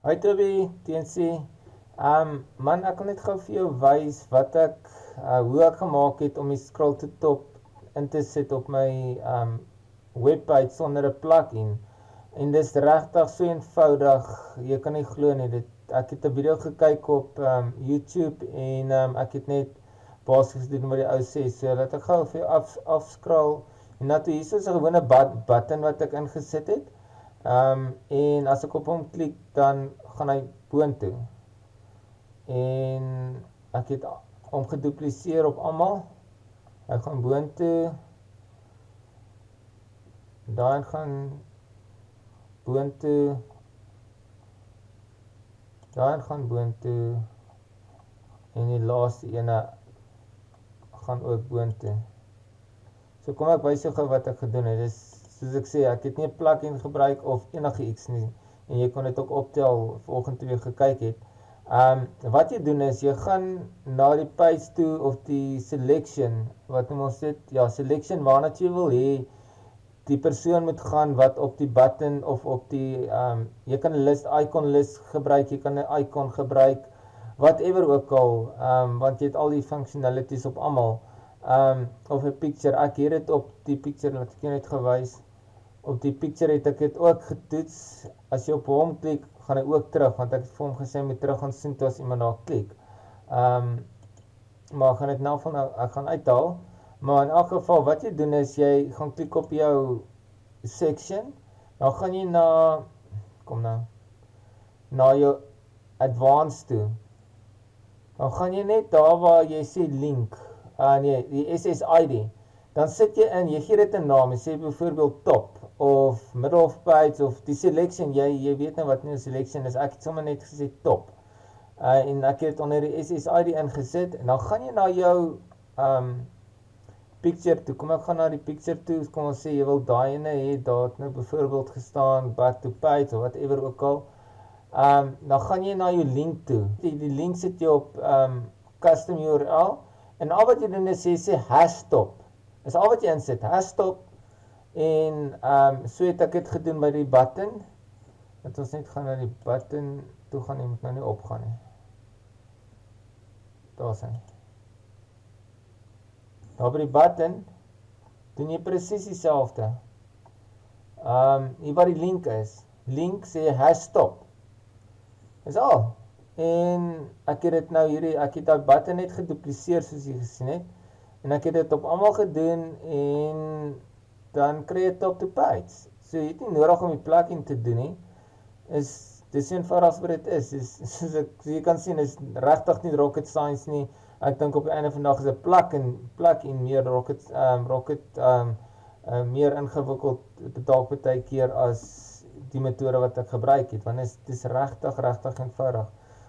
Hi Toby, TNC. Man, ek kan net gou vir jou wys wat hoe ek gemaak het om die scroll to top in te sit op my webpage sonder 'n plugin. En dis regtig so eenvoudig, jy kan nie glo nie. Ek het 'n video gekyk op YouTube en ek het net basies gedoen wat die ou sê. So laat ek gou vir jou afscroll. En nou hier is 'n gewone button wat ek ingesit het. En as ek op hom klik, dan gaan hy boontoe. En ek het hom gedupliseer op almal. Hy gaan boontoe. Daai gaan boontoe. Daai gaan boontoe. En die laaste ene gaan ook boontoe. So kom ek wys jou gou wat ek gedoen het. Dis soos ek sê, ek het nie 'n plugin gebruik of enige iets nie. En jy kon dit ook optel vanoggend toe jy gekyk het. Wat jy doen is, jy gaan na die page toe of die selection, wat noem ons dit? Ja, selection waarna jy wil hê die persoon moet gaan wat op die button of op die, jy kan 'n icon list gebruik, jy kan 'n icon gebruik, whatever ook al, want jy het al die functionalities op almal. Of 'n picture, ek het dit op die picture, wat ek jou net gewys, op die picture het ek dit ook getoets. As jy op hom klik, gaan hy ook terug, want ek het vir hom gesê, moet terug gaan sien toe as iemand daar klik. Maar ek gaan dit nou van, ek gaan uithaal, maar in elk geval, wat jy doen is, jy gaan klik op jou section, dan gaan jy kom nou, na jou advanced toe, dan gaan jy net daar waar jy sê link, nee, die SSID, dan sit jy in, jy gee dit 'n naam, jy sê byvoorbeeld top, of middle of page, of die selection, jy weet nou wat nie 'n selection is, ek het sommer net gesê top, en ek het dit onder die SSID ingesit, en dan gaan jy na jou picture toe, kom ek gaan na die picture toe, kom ons sê jy wil daai ene hê, daar het nou byvoorbeeld gestaan, back to page, of whatever ook al, dan gaan jy na jou link toe, die link sit jy op custom URL, en al wat jy doen is, jy sê hashtop, is al wat jy insit, hashtop, en so het ek dit gedoen by die button, dat ons net gaan na die button toe gaan, jy moet nou nie opgaan nie, daar is hy, daar by die button, doen jy presies dieselfde, hier waar die link is, link sê hashtop, is al, en ek het dit nou hierdie, ek het die button net gedupliseer soos jy gesien het, en ek het dit op almal gedoen, en dan kry jy top to page, so jy het nie nodig om die plugin te doen nie, dis eenvoudig wat dit is, soos jy kan sien, is regtig nie rocket science nie, ek dink op die einde van die dag is 'n plugin meer meer ingewikkeld dalk baie keer as die metode wat ek gebruik het, want dit is regtig eenvoudig.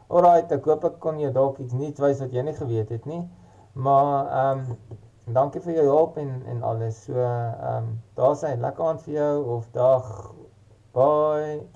Alright, ek hoop ek kon jou dalk iets nuuts wys wat jy nie geweet het nie, maar dankie vir jou hulp en alles, so daar is hy, lekker aand vir jou, of dag, bye.